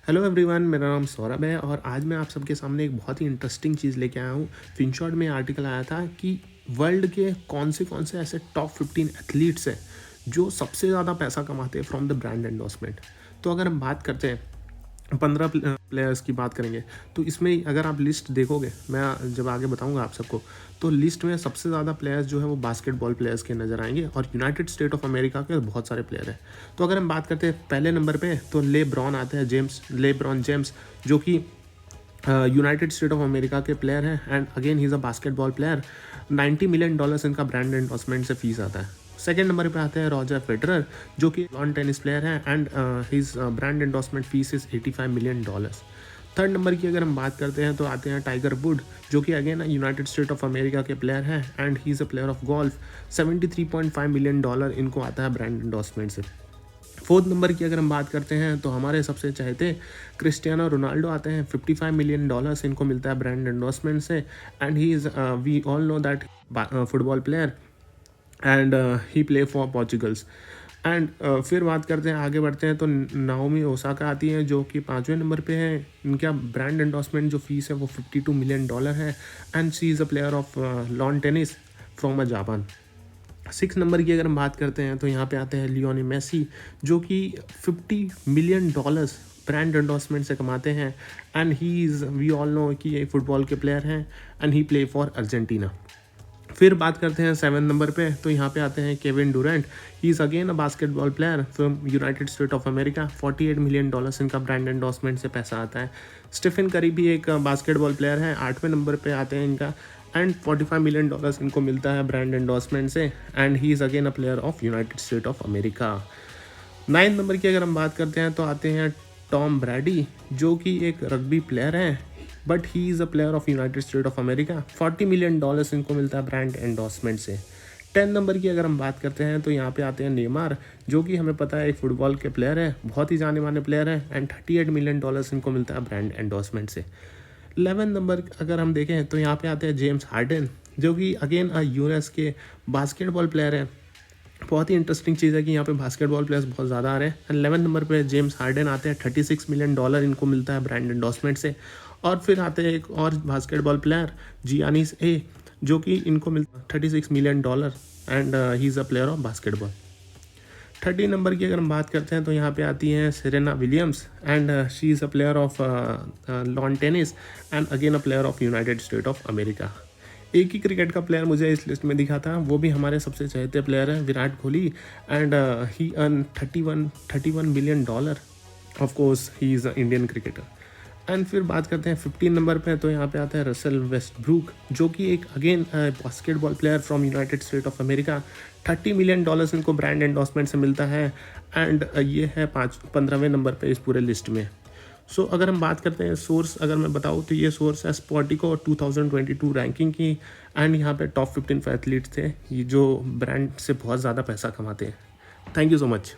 Hello everyone, मेरा नाम सौरभ है और आज मैं आप सबके सामने एक बहुत ही इंटरेस्टिंग चीज़ लेके आया हूँ। फिनशॉट में आर्टिकल आया था कि वर्ल्ड के कौन से ऐसे टॉप 15 एथलीट्स हैं जो सबसे ज़्यादा पैसा कमाते हैं फ्रॉम द ब्रांड एंडोर्समेंट। तो अगर हम बात करते हैं 15 प्लेयर्स की बात करेंगे तो इसमें अगर आप लिस्ट देखोगे, मैं जब आगे बताऊंगा आप सबको, तो लिस्ट में सबसे ज़्यादा प्लेयर्स जो है वो बास्केटबॉल प्लेयर्स के नज़र आएंगे और यूनाइटेड स्टेट ऑफ अमेरिका के बहुत सारे प्लेयर हैं। तो अगर हम बात करते हैं पहले नंबर पे, तो लेब्रॉन आते हैं, लेब्रॉन जेम्स, जो कि यूनाइटेड स्टेट ऑफ अमेरिका के प्लेयर हैं and again he is a basketball player. $90 million इनका ब्रांड एंडोर्समेंट से फीस आता है। सेकेंड नंबर पे आते हैं रॉजर फेडरर, जो कि लॉन टेनिस प्लेयर हैं and his brand endorsement fees is $85 million. Third number की अगर हम बात करते हैं तो आते हैं टाइगर वुड, जो कि again United State of America के प्लेयर हैं and he is a player of golf. $73.5 million इनको आता है ब्रांड एंडोर्समेंट से। फोर्थ नंबर की अगर हम बात करते हैं तो हमारे सबसे चाहते क्रिस्टियानो रोनाल्डो आते हैं। $55 मिलियन इनको मिलता है ब्रांड एंडोर्समेंट से and he is, we all know that, football player and he play for Portugals. And फिर बात करते हैं, आगे बढ़ते हैं तो नाओमी ओसाका आती है, जो कि 5वें नंबर पे है। इनका ब्रांड एंडोर्समेंट जो फीस है वो $52 मिलियन है and she is a player of lawn tennis from a Japan. 6 number की अगर हम बात करते हैं तो यहाँ पे आते हैं लियोनेल मेसी, जो कि $50 मिलियन ब्रांड एंडोर्समेंट से कमाते हैं and he is, we all know कि ये फुटबॉल के प्लेयर हैं and he play for Argentina. फिर बात करते हैं 7 नंबर पे, तो यहाँ पे आते हैं Kevin Durant. He is again a basketball player from United State of America. $48 million इनका ब्रांड एंडोर्समेंट से पैसा आता है। स्टीफन करी भी एक बास्केटबॉल प्लेयर है, 8वें नंबर पे आते हैं इनका एंड $45 मिलियन इनको मिलता है ब्रांड एंडोर्समेंट से and he is again a player of United State of America. 9 number की अगर हम बात करते हैं तो आते हैं टॉम ब्रैडी, जो कि एक रग्बी प्लेयर है but he is a player of United State of America. $40 million इनको मिलता है ब्रांड एंडोर्समेंट से। 10 नंबर की अगर हम बात करते हैं तो यहाँ पे आते हैं नेमार, जो कि हमें पता है एक फुटबॉल के प्लेयर है, बहुत ही जाने माने प्लेयर है एंड $38 मिलियन इनको मिलता है ब्रांड एंडोर्समेंट से। 11 नंबर अगर हम देखें तो यहाँ पे आते हैं जेम्स हार्डन, जो कि अगेन यूएस के बास्केटबॉल प्लेयर हैं। बहुत ही इंटरेस्टिंग चीज़ है कि यहाँ पे बास्केटबॉल प्लेयर्स बहुत ज़्यादा आ रहे हैं एंड 11 नंबर पे जेम्स हार्डन आते हैं। $36 मिलियन इनको मिलता है ब्रांड एंडोर्समेंट से। और फिर आते हैं एक और बास्केटबॉल प्लेयर जियानिस ए, जो कि इनको मिलता है $36 million and he is a player of basketball. 30 number की अगर हम बात करते हैं तो यहाँ पे आती हैं Serena Williams and she is a player of lawn tennis and again a player of United State of America. एक ही क्रिकेट का प्लेयर मुझे इस लिस्ट में दिखा था, वो भी हमारे सबसे चहेते प्लेयर है Virat Kohli and he earn 31 million. Of course he is a Indian cricketer. And फिर बात करते हैं 15 नंबर पे, तो यहाँ पे आता है रसेल वेस्टब्रूक, जो कि एक again basketball player from United State of America. $30 million इनको ब्रांड एंडोर्समेंट से मिलता है एंड ये है 15वें नंबर पे इस पूरे लिस्ट में। सो अगर हम बात करते हैं सोर्स, अगर मैं बताऊँ तो ये सोर्स है स्पॉटिको 2022 रैंकिंग की एंड यहाँ पे टॉप 15 एथलीट्स थे ये जो ब्रांड से बहुत ज़्यादा पैसा कमाते हैं। Thank you so much.